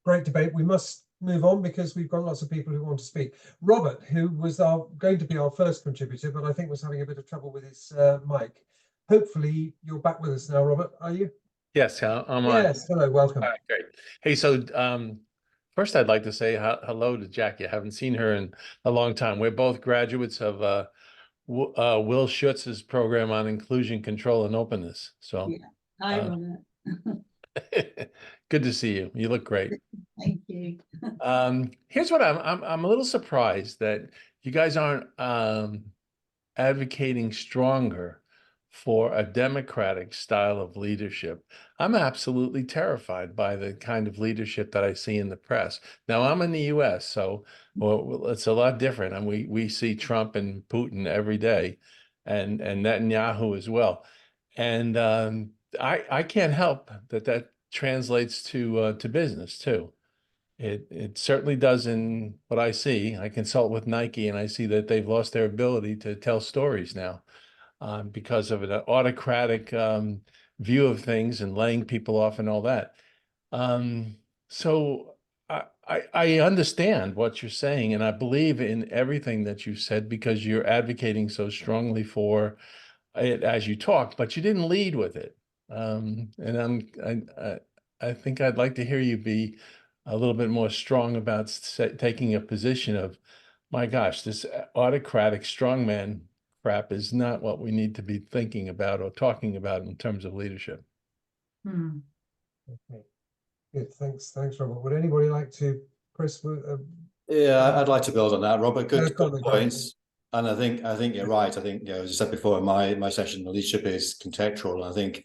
Speaker 1: Great debate. We must move on because we've got lots of people who want to speak. Robert, who was going to be our first contributor, but I think was having a bit of trouble with his mic. Hopefully you're back with us now, Robert, are you?
Speaker 8: Yes, I'm on.
Speaker 1: Yes, hello, welcome.
Speaker 8: All right, great. Hey, so first I'd like to say hello to Jackie. I haven't seen her in a long time. We're both graduates of Will Schutz's program on inclusion, control, and openness. So
Speaker 4: Yeah. Hi, Robert.
Speaker 8: good to see you. You look great.
Speaker 4: Thank you.
Speaker 8: Here's what I'm a little surprised that you guys aren't advocating stronger for a democratic style of leadership. I'm absolutely terrified by the kind of leadership that I see in the press. Now, I'm in the US, so it's a lot different. And we see Trump and Putin every day, and Netanyahu as well. And I can't help that translates to business too. It certainly does in what I see. I consult with Nike and I see that they've lost their ability to tell stories now because of an autocratic view of things and laying people off and all that. So I understand what you're saying, and I believe in everything that you said because you're advocating so strongly for it as you talk, but you didn't lead with it. And I think I'd like to hear you be a little bit more strong about taking a position of, my gosh, this autocratic strongman crap is not what we need to be thinking about or talking about in terms of leadership.
Speaker 1: Okay, good. Thanks, Robert. Would anybody like to, Chris?
Speaker 5: Yeah, I'd like to build on that, Robert. Good
Speaker 1: comment,
Speaker 5: points. And I think you're right. I think, as I said before in my session, the leadership is contextual. And I think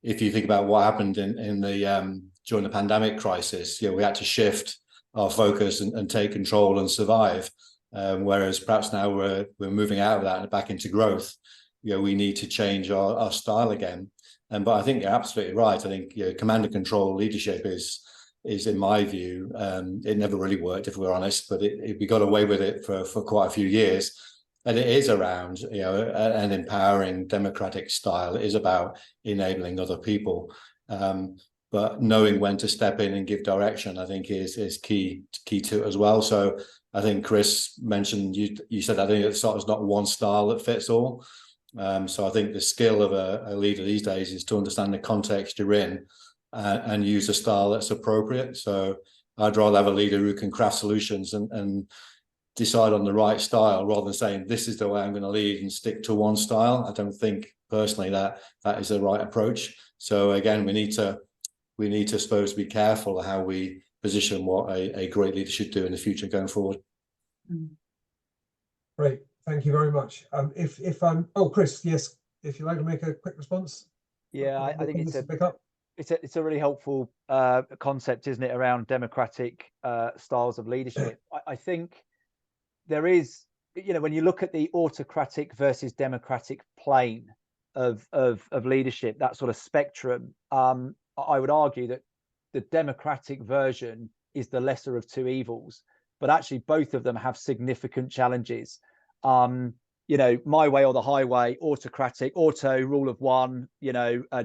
Speaker 5: if you think about what happened in the during the pandemic crisis, we had to shift our focus and take control and survive. Whereas perhaps now we're moving out of that and back into growth. We need to change our style again. But I think you're absolutely right. I think command and control leadership is in my view, it never really worked, if we're honest, but we got away with it for quite a few years. And it is around, an empowering democratic style. It is about enabling other people. But knowing when to step in and give direction, I think is key to it as well. So I think Chris mentioned, you said, I think at the start, there's not one style that fits all. So I think the skill of a leader these days is to understand the context you're in and use a style that's appropriate. So I'd rather have a leader who can craft solutions and decide on the right style rather than saying, this is the way I'm going to lead and stick to one style. I don't think personally that is the right approach. So again, we need to I suppose be careful how we position what a great leader should do in the future going forward.
Speaker 1: Great, thank you very much. If I'm Chris, yes, if you'd like to make a quick response.
Speaker 3: Yeah, I think it's a really helpful concept, isn't it, around democratic styles of leadership. I think there is, when you look at the autocratic versus democratic plane of leadership, that sort of spectrum, I would argue that the democratic version is the lesser of two evils, but actually both of them have significant challenges. My way or the highway, autocratic, auto, rule of one,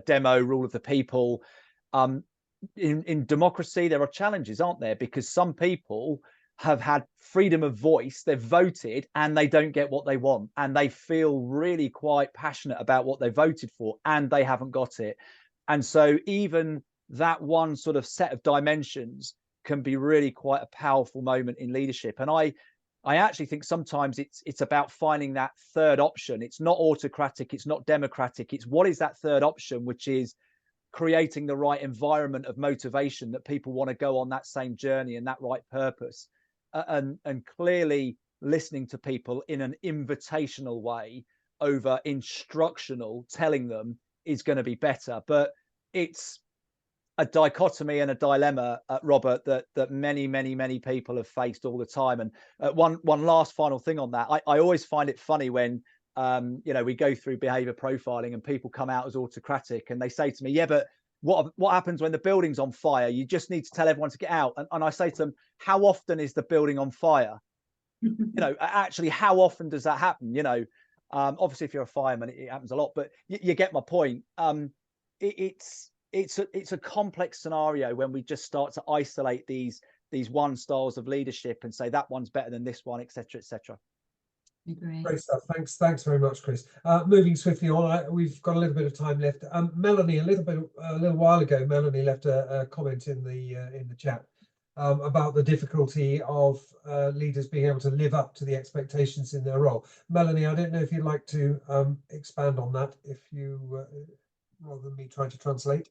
Speaker 3: demo, rule of the people. In democracy, there are challenges, aren't there? Because some people have had freedom of voice, they've voted and they don't get what they want. And they feel really quite passionate about what they voted for and they haven't got it. And so even that one sort of set of dimensions can be really quite a powerful moment in leadership. And I actually think sometimes it's about finding that third option. It's not autocratic, it's not democratic. It's what is that third option, which is creating the right environment of motivation that people want to go on that same journey and that right purpose. And clearly listening to people in an invitational way over instructional, telling them is going to be better. But it's a dichotomy and a dilemma, Robert, that many people have faced all the time. And one last final thing on that, I always find it funny when we go through behavior profiling and people come out as autocratic and they say to me, yeah, but what happens when the building's on fire? You just need to tell everyone to get out. And I say to them, how often is the building on fire? Actually, how often does that happen? Obviously, if you're a fireman, it happens a lot, but you get my point. It's a complex scenario when we just start to isolate these one styles of leadership and say that one's better than this one, etc., etc.
Speaker 1: Great stuff. Thanks very much, Chris. Moving swiftly on, we've got a little bit of time left. Melanie, a little while ago, Melanie left a comment in the chat about the difficulty of leaders being able to live up to the expectations in their role. Melanie, I don't know if you'd like to expand on that, rather than me trying to translate.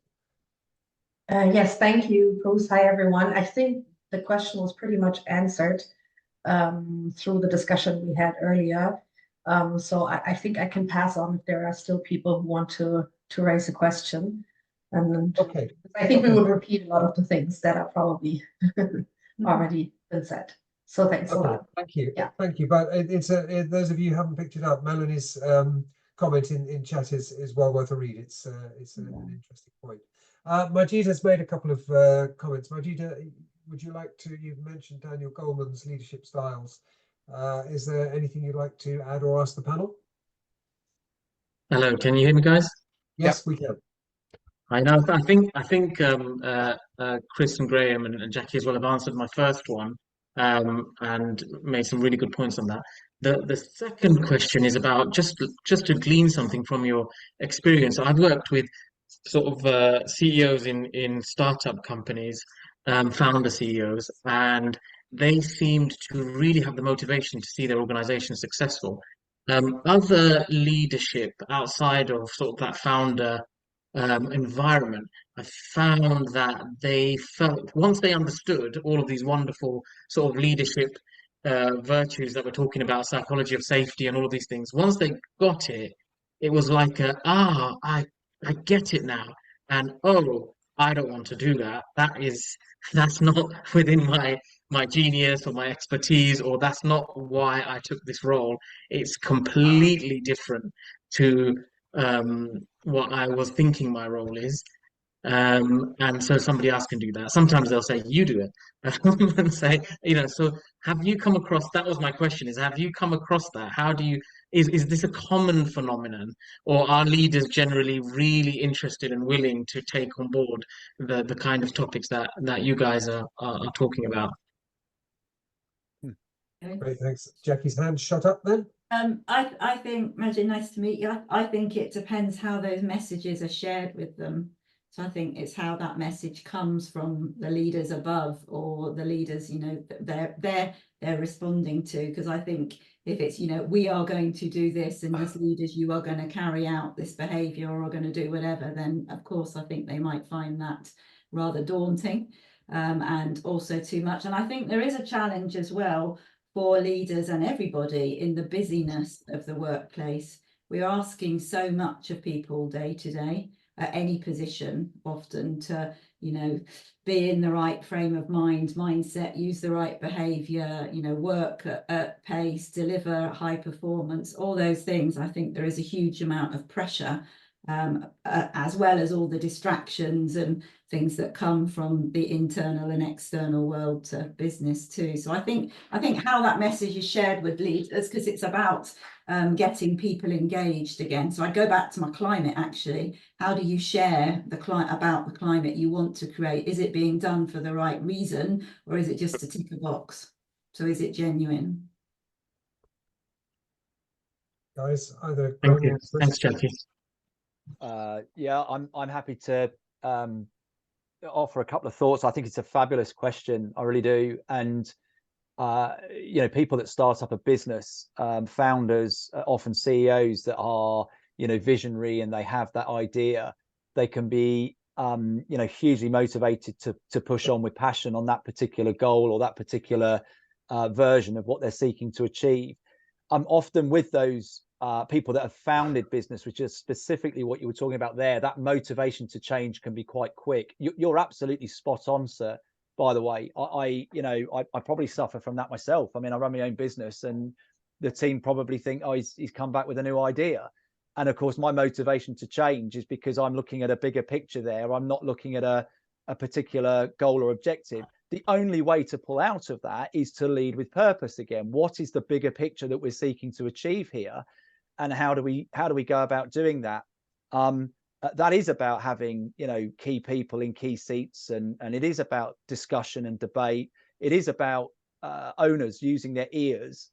Speaker 9: Yes, thank you, Bruce. Hi, everyone. I think the question was pretty much answered through the discussion we had earlier. So I think I can pass on if there are still people who want to raise a question. And
Speaker 1: okay.
Speaker 9: I think we would repeat a lot of the things that are probably already been said. So thanks a lot.
Speaker 1: Thank you.
Speaker 9: Yeah.
Speaker 1: Thank you. But those of you who haven't picked it up, Melanie's comment in chat is well worth a read. It's an interesting point. Majid has made a couple of comments. Majid, would you like to, you've mentioned Daniel Goleman's leadership styles. Is there anything you'd like to add or ask the panel?
Speaker 10: Hello, can you hear me, guys?
Speaker 1: Yes, we can.
Speaker 10: I know. I think Chris and Graham and Jackie as well have answered my first one, and made some really good points on that. The second question is about just to glean something from your experience. I've worked with sort of CEOs in startup companies, founder CEOs, and they seemed to really have the motivation to see their organization successful. Other leadership outside of sort of that founder environment, I found that they felt once they understood all of these wonderful sort of leadership virtues that we're talking about, psychology of safety and all of these things, once they got it, it was like I get it now. And oh, I don't want to do that. That's not within my genius or my expertise, or that's not why I took this role. It's completely different to what I was thinking my role is. And so somebody else can do that. Sometimes they'll say, you do it. And say, so have you come across, that was my question, is have you come across that? How do you, is this a common phenomenon, or are leaders generally really interested and willing to take on board the kind of topics that you guys are talking about?
Speaker 1: Great, thanks. Jackie's hand shut up then.
Speaker 4: I think, Majid, nice to meet you. I think it depends how those messages are shared with them. So I think it's how that message comes from the leaders above, or the leaders, they're responding to. Because I think if it's, we are going to do this, and as leaders, you are going to carry out this behaviour or are going to do whatever, then of course I think they might find that rather daunting, and also too much. And I think there is a challenge as well for leaders and everybody in the busyness of the workplace. We're asking so much of people day to day, at any position, often to, be in the right frame of mindset, use the right behaviour, work at pace, deliver high performance, all those things. I think there is a huge amount of pressure, as well as all the distractions and things that come from the internal and external world to business too. So I think how that message is shared with leaders, because it's about getting people engaged again. So I go back to my climate, actually. How do you share about the climate you want to create? Is it being done for the right reason, or is it just to tick a box? So is it genuine?
Speaker 1: Guys, either
Speaker 10: Thank you. Thanks, Jackie.
Speaker 3: Yeah, I'm happy to offer a couple of thoughts. I think it's a fabulous question. I really do. And people that start up a business, founders, often CEOs that are, visionary, and they have that idea, they can be, hugely motivated to push on with passion on that particular goal or that particular version of what they're seeking to achieve. I'm often with those people that have founded business, which is specifically what you were talking about there. That motivation to change can be quite quick. You're absolutely spot on, sir. By the way, I probably suffer from that myself. I mean, I run my own business, and the team probably think, oh, he's come back with a new idea. And of course, my motivation to change is because I'm looking at a bigger picture there. I'm not looking at a particular goal or objective. The only way to pull out of that is to lead with purpose again. What is the bigger picture that we're seeking to achieve here? And how do we go about doing that? That is about having, key people in key seats, and it is about discussion and debate. It is about owners using their ears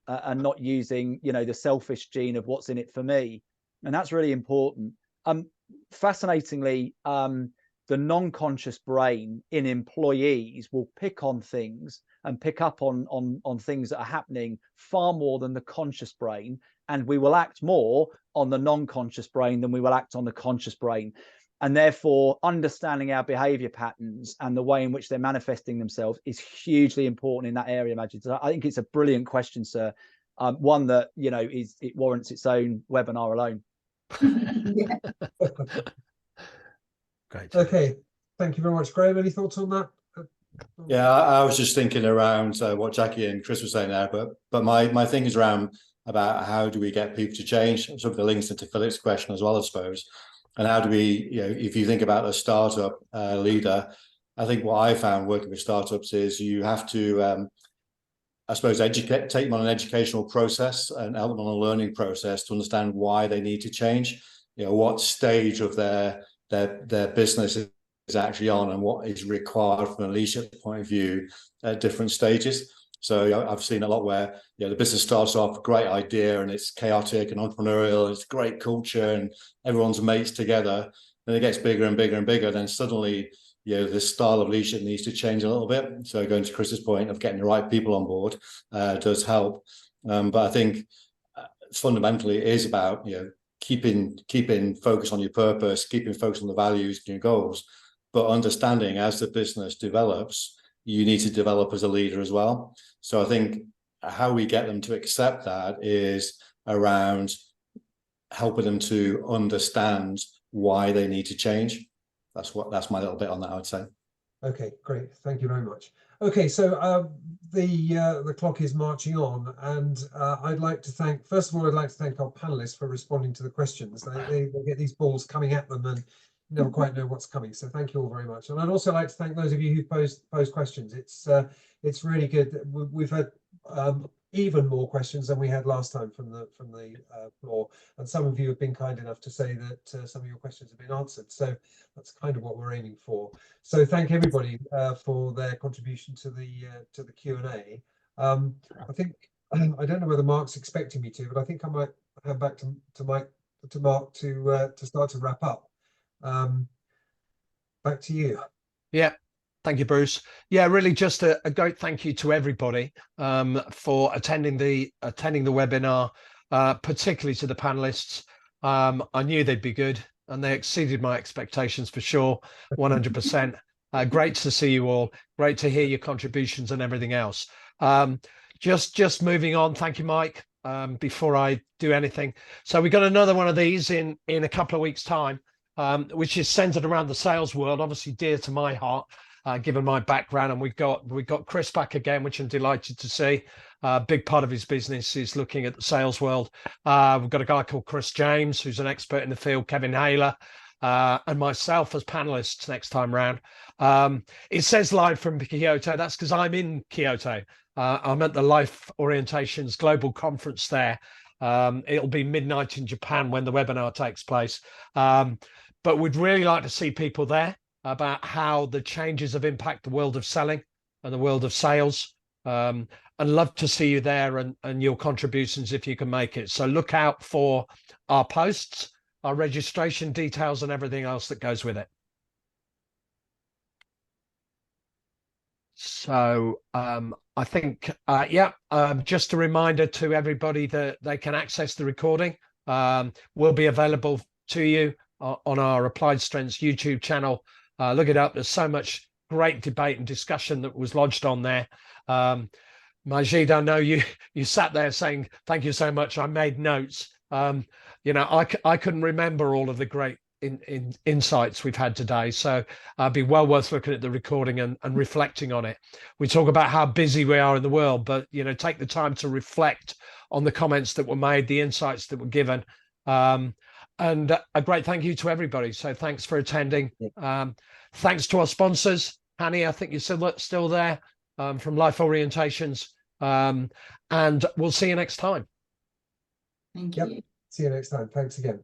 Speaker 3: and not using, the selfish gene of what's in it for me. And that's really important. Fascinatingly, the non-conscious brain in employees will pick on things and pick up on things that are happening far more than the conscious brain. And we will act more on the non-conscious brain than we will act on the conscious brain. And therefore, understanding our behavior patterns and the way in which they're manifesting themselves is hugely important in that area, Majid. So I think it's a brilliant question, sir. One that, it warrants its own webinar alone.
Speaker 2: Great.
Speaker 1: Okay, thank you very much, Graham. Any thoughts on that?
Speaker 5: Yeah, I was just thinking around what Jackie and Chris were saying there, but my thing is around about how do we get people to change. Some of the links into Philip's question as well, I suppose. And how do we, if you think about a startup leader, I think what I found working with startups is you have to, I suppose, take them on an educational process and help them on a learning process to understand why they need to change. What stage of their business is actually on, and what is required from a leadership point of view at different stages. So I've seen a lot where the business starts off a great idea and it's chaotic and entrepreneurial, and it's great culture and everyone's mates together. Then it gets bigger and bigger and bigger. Then suddenly, this style of leadership needs to change a little bit. So going to Chris's point of getting the right people on board does help. But I think fundamentally it is about keeping focus on your purpose, keeping focus on the values and your goals, but understanding as the business develops, you need to develop as a leader as well. So I think how we get them to accept that is around helping them to understand why they need to change. That's my little bit on that, I would say.
Speaker 1: Okay, great. Thank you very much. Okay, so the clock is marching on, and I'd like to thank, first of all, I'd like to thank our panelists for responding to the questions. They get these balls coming at them and never quite know what's coming. So thank you all very much. And I'd also like to thank those of you who posed questions. It's really good. We've had even more questions than we had last time from the floor, and some of you have been kind enough to say that some of your questions have been answered. So that's kind of what we're aiming for. So thank everybody for their contribution to the Q&A. I think I don't know whether Mark's expecting me to, but I think I might hand back to Mark to start to wrap up. Back to you.
Speaker 2: Yeah. Thank you, Bruce. Yeah, really just a great thank you to everybody for attending the webinar, particularly to the panelists. I knew they'd be good, and they exceeded my expectations for sure, 100%. Great to see you all. Great to hear your contributions and everything else. Just moving on. Thank you, Mike. Before I do anything, so we got another one of these in a couple of weeks' time, which is centered around the sales world, obviously dear to my heart. Given my background, and we've got Chris back again, which I'm delighted to see. A big part of his business is looking at the sales world. We've got a guy called Chris James, who's an expert in the field, Kevin Haler, and myself as panelists next time round. It says live from Kyoto. That's because I'm in Kyoto. I'm at the Life Orientations Global Conference there. It'll be midnight in Japan when the webinar takes place. But we'd really like to see people there, about how the changes have impacted the world of selling and the world of sales. And love to see you there and your contributions if you can make it. So look out for our posts, our registration details, and everything else that goes with it. So I think, just a reminder to everybody that they can access the recording. Will be available to you on our Applied Strengths YouTube channel. Look it up. There's so much great debate and discussion that was lodged on there. Majid, I know you sat there saying, thank you so much. I made notes. I couldn't remember all of the great insights we've had today. So it'd be well worth looking at the recording and reflecting on it. We talk about how busy we are in the world, but, take the time to reflect on the comments that were made, the insights that were given. And a great thank you to everybody. So thanks for attending. Thanks to our sponsors. Hanny, I think you're still there, from Life Orientations. And we'll see you next time.
Speaker 4: Thank you.
Speaker 1: See you next time. Thanks again.